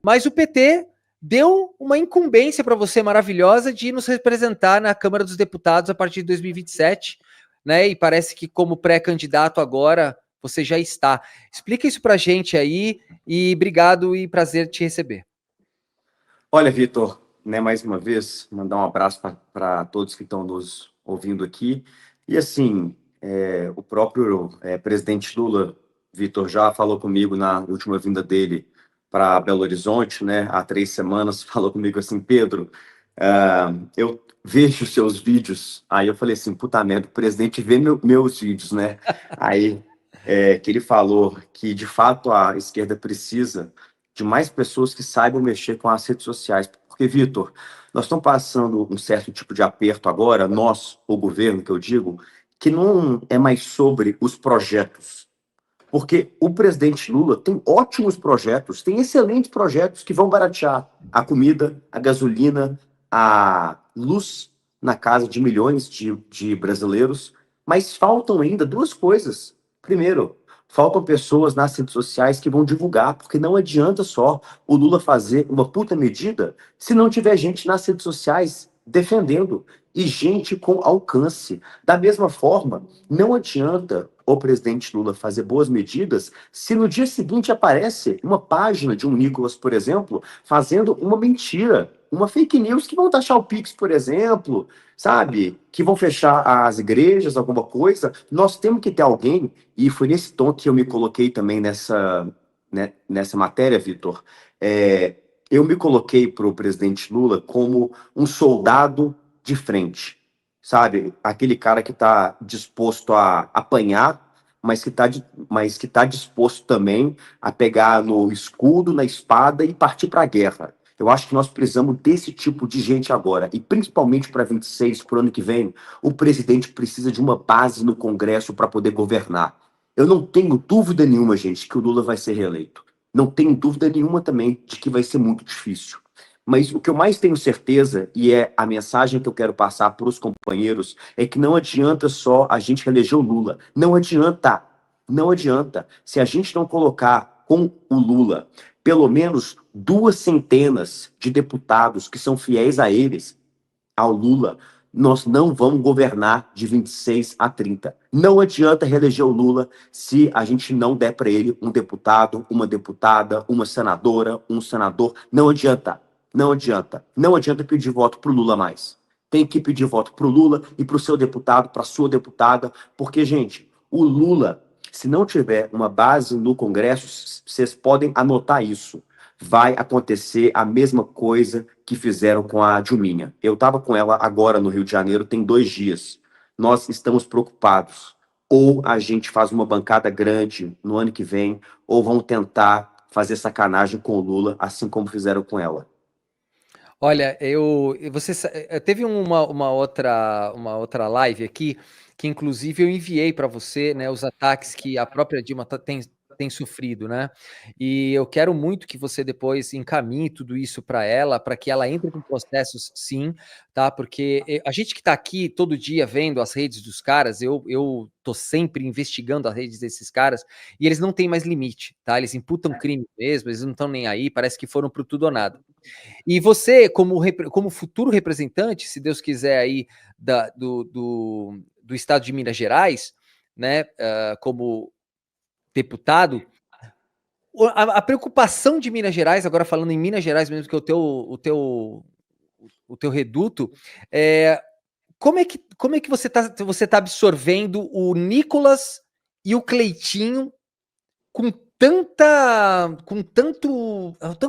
Mas o PT deu uma incumbência para você maravilhosa de nos representar na Câmara dos Deputados a partir de 2027, né? E parece que como pré-candidato agora você já está. Explica isso para a gente aí e obrigado e prazer te receber. Olha, Vitor, né, mais uma vez, mandar um abraço para todos que estão nos ouvindo aqui. E assim, o próprio presidente Lula, Vitor, já falou comigo na última vinda dele para Belo Horizonte, né, há 3 semanas, falou comigo assim, Pedro, eu vejo seus vídeos. Aí eu falei assim, puta merda, o presidente vê meus vídeos, né? Aí que ele falou que, de fato, a esquerda precisa de mais pessoas que saibam mexer com as redes sociais. Porque, Vitor, nós estamos passando um certo tipo de aperto agora, nós, o governo, que eu digo, que não é mais sobre os projetos. Porque o presidente Lula tem ótimos projetos, tem excelentes projetos que vão baratear a comida, a gasolina, a luz na casa de milhões de brasileiros, mas faltam ainda 2 coisas. Primeiro, faltam pessoas nas redes sociais que vão divulgar, porque não adianta só o Lula fazer uma puta medida se não tiver gente nas redes sociais defendendo e gente com alcance. Da mesma forma, não adianta o presidente Lula fazer boas medidas se no dia seguinte aparece uma página de um Nicolas, por exemplo, fazendo uma mentira, uma fake news que vão taxar o Pix, por exemplo, sabe? Que vão fechar as igrejas, alguma coisa. Nós temos que ter alguém, e foi nesse tom que eu me coloquei também nessa matéria, Vitor. Eu me coloquei para o presidente Lula como um soldado de frente, sabe? Aquele cara que está disposto a apanhar, mas que tá disposto também a pegar no escudo, na espada e partir para a guerra. Eu acho que nós precisamos desse tipo de gente agora, e principalmente para 26, para o ano que vem, o presidente precisa de uma base no Congresso para poder governar. Eu não tenho dúvida nenhuma, gente, que o Lula vai ser reeleito. Não tenho dúvida nenhuma também de que vai ser muito difícil. Mas o que eu mais tenho certeza, e é a mensagem que eu quero passar para os companheiros, é que não adianta só a gente eleger o Lula. Não adianta. Não adianta. Se a gente não colocar com o Lula pelo menos 200 de deputados que são fiéis a eles, ao Lula, nós não vamos governar de 26 a 30. Não adianta reeleger o Lula se a gente não der para ele um deputado, uma deputada, uma senadora, um senador. Não adianta. Não adianta. Não adianta pedir voto para o Lula mais. Tem que pedir voto para o Lula e para o seu deputado, para a sua deputada, porque, gente, o Lula, se não tiver uma base no Congresso, vocês podem anotar isso. Vai acontecer a mesma coisa que fizeram com a Dilminha. Eu estava com ela agora no Rio de Janeiro, tem 2 dias. Nós estamos preocupados. Ou a gente faz uma bancada grande no ano que vem, ou vão tentar fazer sacanagem com o Lula, assim como fizeram com ela. Olha, teve uma outra live aqui que inclusive eu enviei para você, né, os ataques que a própria Dilma tem sofrido, né? E eu quero muito que você depois encaminhe tudo isso para ela, para que ela entre com processos, sim, tá? Porque a gente que está aqui todo dia vendo as redes dos caras, eu tô sempre investigando as redes desses caras e eles não têm mais limite, tá? Eles imputam crime mesmo, eles não estão nem aí, parece que foram pro tudo ou nada. E você, como futuro representante, se Deus quiser, aí do estado de Minas Gerais, né, como deputado, a preocupação de Minas Gerais, agora falando em Minas Gerais mesmo, que é o teu reduto, como é que você tá absorvendo o Nicolas e o Cleitinho com tanta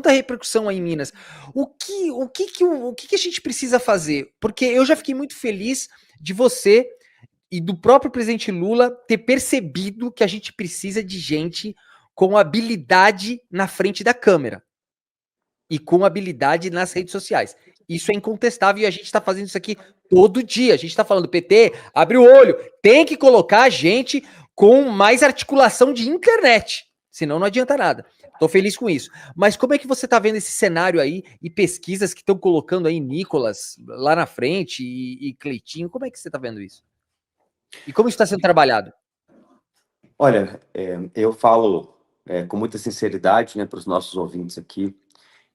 repercussão aí em Minas? O que a gente precisa fazer? Porque eu já fiquei muito feliz de você e do próprio presidente Lula ter percebido que a gente precisa de gente com habilidade na frente da câmera e com habilidade nas redes sociais. Isso é incontestável e a gente está fazendo isso aqui todo dia. A gente está falando, PT, abre o olho, tem que colocar gente com mais articulação de internet, senão não adianta nada. Estou feliz com isso. Mas como é que você está vendo esse cenário aí e pesquisas que estão colocando aí Nicolas lá na frente e Cleitinho? Como é que você está vendo isso? E como isso está sendo trabalhado? Olha, eu falo com muita sinceridade, né, para os nossos ouvintes aqui.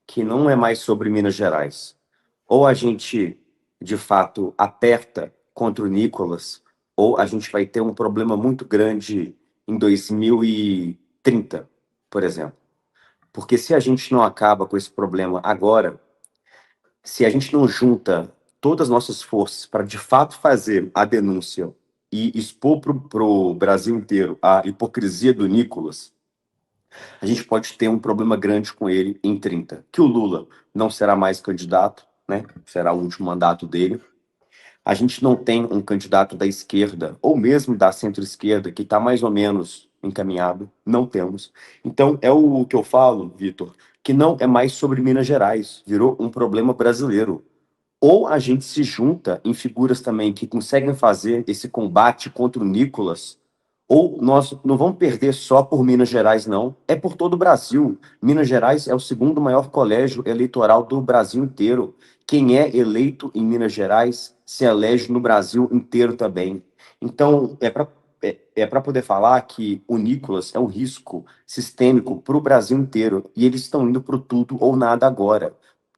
que não é mais sobre Minas Gerais. Ou a gente, de fato, aperta contra o Nicolas, ou a gente vai ter um problema muito grande em 2030, por exemplo. Porque se a gente não acaba com esse problema agora, se a gente não junta todas as nossas forças para de fato fazer a denúncia e expor para o Brasil inteiro a hipocrisia do Nicolas, a gente pode ter um problema grande com ele em 30. Que o Lula não será mais candidato, né? Será o último mandato dele. A gente não tem um candidato da esquerda, ou mesmo da centro-esquerda, que está mais ou menos encaminhado. Não temos. Então, é o que eu falo, Vitor, que não é mais sobre Minas Gerais, virou um problema brasileiro. Ou a gente se junta em figuras também que conseguem fazer esse combate contra o Nicolas, ou nós não vamos perder só por Minas Gerais, não. É por todo o Brasil. Minas Gerais é o segundo maior colégio eleitoral do Brasil inteiro. Quem é eleito em Minas Gerais se elege no Brasil inteiro também. Então, é para poder falar que o Nicolas é um risco sistêmico para o Brasil inteiro. E eles estão indo para o tudo ou nada agora.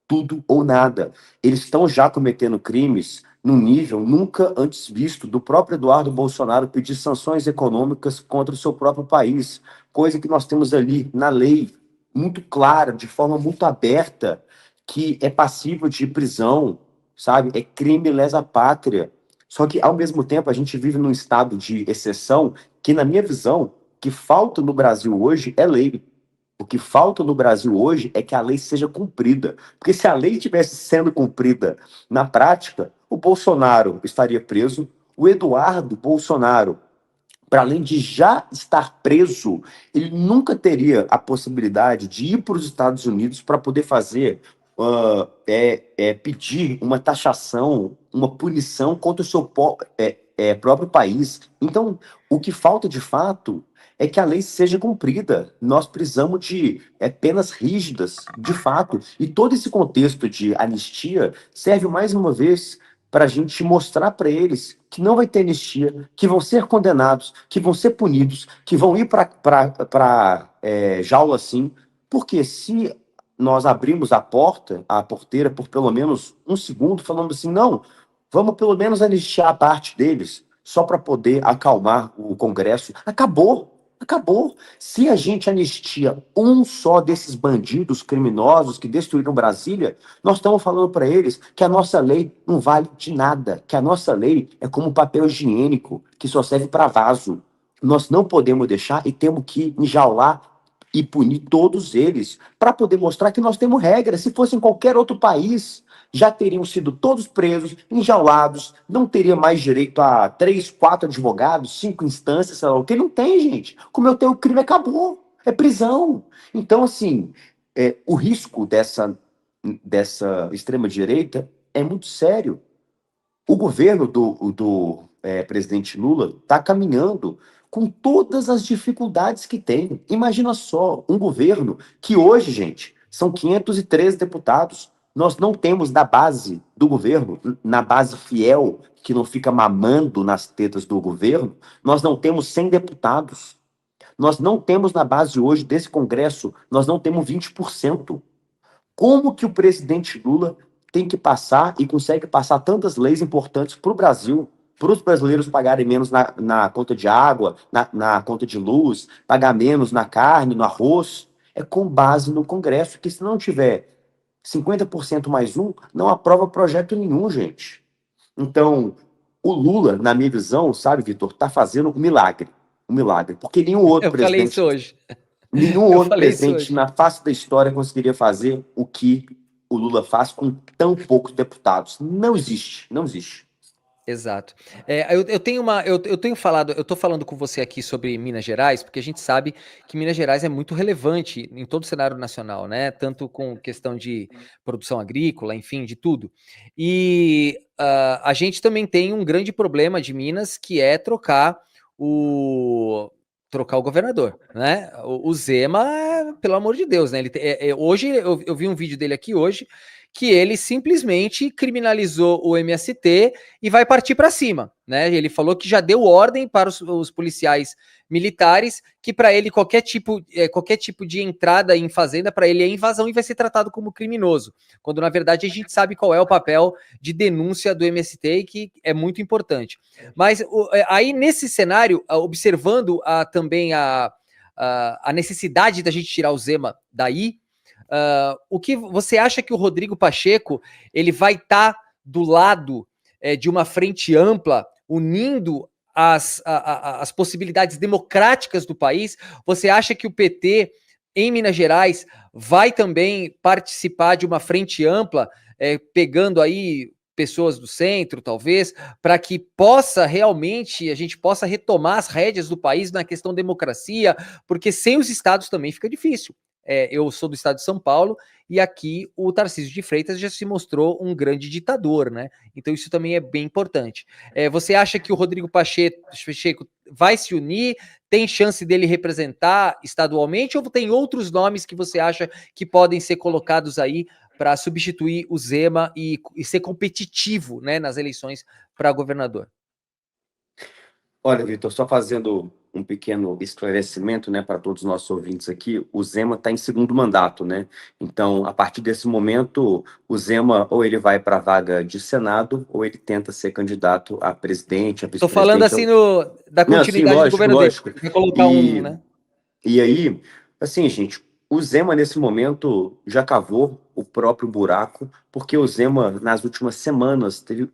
Tudo ou nada. Eles estão já cometendo crimes num nível nunca antes visto do próprio Eduardo Bolsonaro pedir sanções econômicas contra o seu próprio país, coisa que nós temos ali na lei muito clara, de forma muito aberta, que é passível de prisão, sabe? É crime lesa pátria. Só que, ao mesmo tempo, a gente vive num estado de exceção que, na minha visão, que falta no Brasil hoje é lei. O que falta no Brasil hoje é que a lei seja cumprida. Porque se a lei estivesse sendo cumprida na prática, o Bolsonaro estaria preso, o Eduardo Bolsonaro, para além de já estar preso, ele nunca teria a possibilidade de ir para os Estados Unidos para poder fazer, pedir uma taxação, uma punição contra o seu próprio país. Então, o que falta de fato é que a lei seja cumprida. Nós precisamos de penas rígidas, de fato. E todo esse contexto de anistia serve mais uma vez para a gente mostrar para eles que não vai ter anistia, que vão ser condenados, que vão ser punidos, que vão ir para jaula sim, porque se nós abrimos a porteira por pelo menos um segundo, falando assim, não, vamos pelo menos anistiar a parte deles, só para poder acalmar o Congresso, acabou. Acabou. Se a gente anistia um só desses bandidos criminosos que destruíram Brasília, nós estamos falando para eles que a nossa lei não vale de nada, que a nossa lei é como papel higiênico, que só serve para vaso. Nós não podemos deixar e temos que enjaular e punir todos eles para poder mostrar que nós temos regras. Se fosse em qualquer outro país, já teriam sido todos presos, enjaulados, não teria mais direito a 3, 4 advogados, 5 instâncias, sei lá o que. Não tem, gente. Cometeu o crime, acabou. É prisão. Então, assim, o risco dessa extrema-direita é muito sério. O governo do presidente Lula está caminhando com todas as dificuldades que tem. Imagina só, um governo que hoje, gente, são 513 deputados. Nós não temos na base do governo, na base fiel, que não fica mamando nas tetas do governo, nós não temos 100 deputados. Nós não temos na base hoje desse Congresso, nós não temos 20%. Como que o presidente Lula tem que passar e consegue passar tantas leis importantes para o Brasil, para os brasileiros pagarem menos na conta de água, na conta de luz, pagar menos na carne, no arroz? É com base no Congresso, que se não tiver 50% mais um, não aprova projeto nenhum, gente. Então, o Lula, na minha visão, sabe, Vitor, está fazendo um milagre. Um milagre. Porque Eu falei isso hoje. nenhum Eu outro falei isso presidente hoje. na face da história conseguiria fazer o que o Lula faz com tão poucos deputados. Não existe, não existe. Exato. Eu tenho eu tenho falado, eu tô falando com você aqui sobre Minas Gerais, porque a gente sabe que Minas Gerais é muito relevante em todo o cenário nacional, né? Tanto com questão de produção agrícola, enfim, de tudo. E a gente também tem um grande problema de Minas, que é trocar o governador, né? O Zema, pelo amor de Deus, né? Hoje eu vi um vídeo dele aqui hoje que ele simplesmente criminalizou o MST e vai partir para cima, né? Ele falou que já deu ordem para os policiais militares que para ele qualquer tipo de entrada em fazenda para ele é invasão e vai ser tratado como criminoso, quando na verdade a gente sabe qual é o papel de denúncia do MST e que é muito importante. Mas aí nesse cenário, observando também a necessidade da gente tirar o Zema daí, o que você acha que o Rodrigo Pacheco ele vai estar do lado de uma frente ampla, unindo as possibilidades democráticas do país? Você acha que o PT em Minas Gerais vai também participar de uma frente ampla, pegando aí pessoas do centro, talvez, para que a gente possa retomar as rédeas do país na questão democracia, porque sem os estados também fica difícil. Eu sou do estado de São Paulo e aqui o Tarcísio de Freitas já se mostrou um grande ditador, né? Então isso também é bem importante. Você acha que o Rodrigo Pacheco vai se unir? Tem chance dele representar estadualmente ou tem outros nomes que você acha que podem ser colocados aí para substituir o Zema e ser competitivo, né, nas eleições para governador? Olha, Vitor, só fazendo um pequeno esclarecimento, né, para todos os nossos ouvintes aqui, o Zema está em segundo mandato, né? Então, a partir desse momento, o Zema ou ele vai para a vaga de Senado ou ele tenta ser candidato a presidente, a Estou falando vice-presidente. assim da Não, sim, continuidade do lógico, governo dele. lógico. Vai colocar um, E, né? e aí, assim, gente, o Zema nesse momento já cavou o próprio buraco, porque o Zema nas últimas semanas teve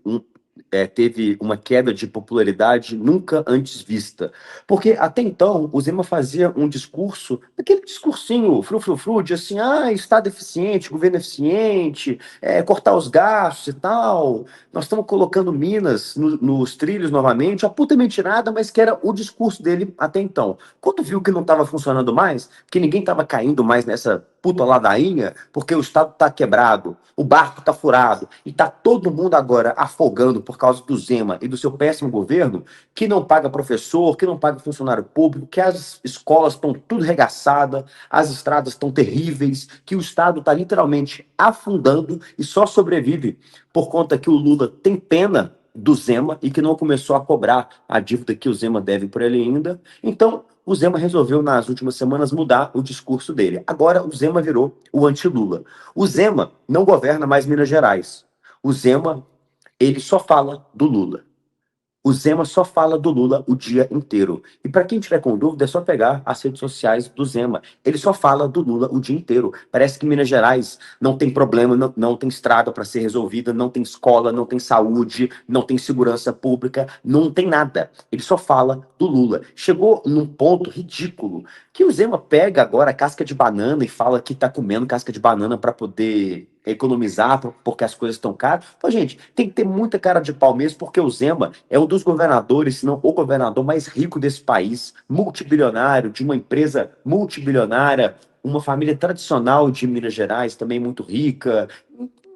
uma queda de popularidade nunca antes vista. Porque até então o Zema fazia um discurso, aquele discursinho frufrufru, de assim, Estado eficiente, governo eficiente, cortar os gastos e tal, nós estamos colocando Minas nos trilhos novamente, a puta mentirada, mas que era o discurso dele até então. Quando viu que não estava funcionando mais, que ninguém estava caindo mais nessa puta ladainha, porque o Estado está quebrado, o barco está furado, e está todo mundo agora afogando por causa do Zema e do seu péssimo governo, que não paga professor, que não paga funcionário público, que as escolas estão tudo regaçadas, as estradas estão terríveis, que o Estado está literalmente afundando e só sobrevive por conta que o Lula tem pena do Zema e que não começou a cobrar a dívida que o Zema deve por ele ainda. Então, o Zema resolveu, nas últimas semanas, mudar o discurso dele. Agora, o Zema virou o anti-Lula. O Zema não governa mais Minas Gerais. O Zema, ele só fala do Lula. O Zema só fala do Lula o dia inteiro. E para quem tiver com dúvida, é só pegar as redes sociais do Zema. Ele só fala do Lula o dia inteiro. Parece que Minas Gerais não tem problema, não tem estrada para ser resolvida, não tem escola, não tem saúde, não tem segurança pública, não tem nada. Ele só fala do Lula. Chegou num ponto ridículo que o Zema pega agora a casca de banana e fala que está comendo casca de banana para poder economizar porque as coisas estão caras. Pô, gente, tem que ter muita cara de pau mesmo, porque o Zema é um dos governadores, se não o governador mais rico desse país, multibilionário, de uma empresa multibilionária, uma família tradicional de Minas Gerais, também muito rica.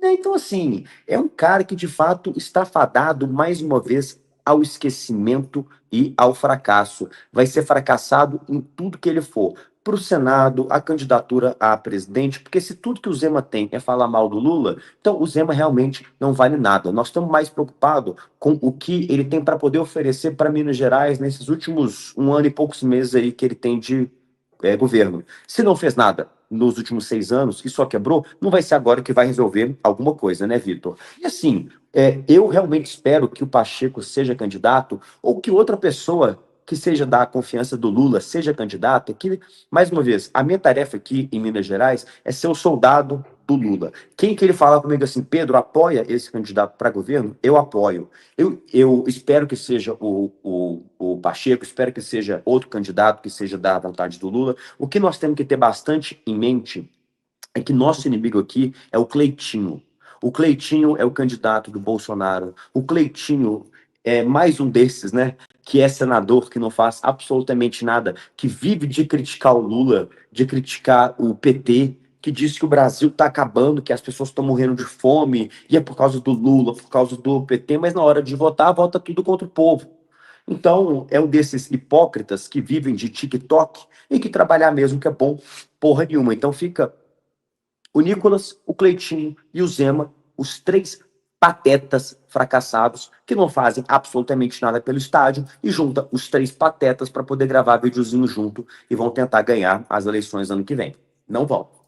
Então, assim, é um cara que de fato está fadado, mais uma vez, ao esquecimento e ao fracasso. Vai ser fracassado em tudo que ele for. Para o Senado, a candidatura a presidente, porque se tudo que o Zema tem é falar mal do Lula, então o Zema realmente não vale nada. Nós estamos mais preocupados com o que ele tem para poder oferecer para Minas Gerais nesses últimos 1 ano e poucos meses aí que ele tem de governo. Se não fez nada nos últimos 6 anos e só quebrou, não vai ser agora que vai resolver alguma coisa, né, Vitor? E assim, eu realmente espero que o Pacheco seja candidato ou que outra pessoa que seja da confiança do Lula seja candidato, que, mais uma vez, a minha tarefa aqui em Minas Gerais é ser o soldado do Lula. Quem que ele fala comigo assim, Pedro, apoia esse candidato para governo? Eu apoio. Eu espero que seja o Pacheco, espero que seja outro candidato que seja da vontade do Lula. O que nós temos que ter bastante em mente é que nosso inimigo aqui é o Cleitinho. O Cleitinho é o candidato do Bolsonaro. O Cleitinho é mais um desses, né? Que é senador, que não faz absolutamente nada, que vive de criticar o Lula, de criticar o PT, que diz que o Brasil está acabando, que as pessoas estão morrendo de fome, e é por causa do Lula, por causa do PT, mas na hora de votar, vota tudo contra o povo. Então, é um desses hipócritas que vivem de TikTok e que trabalhar mesmo que é bom, porra nenhuma. Então, fica O Nicolas, o Cleitinho e o Zema, os três patetas fracassados que não fazem absolutamente nada pelo estádio e junta os três patetas para poder gravar videozinho junto e vão tentar ganhar as eleições ano que vem. Não vão.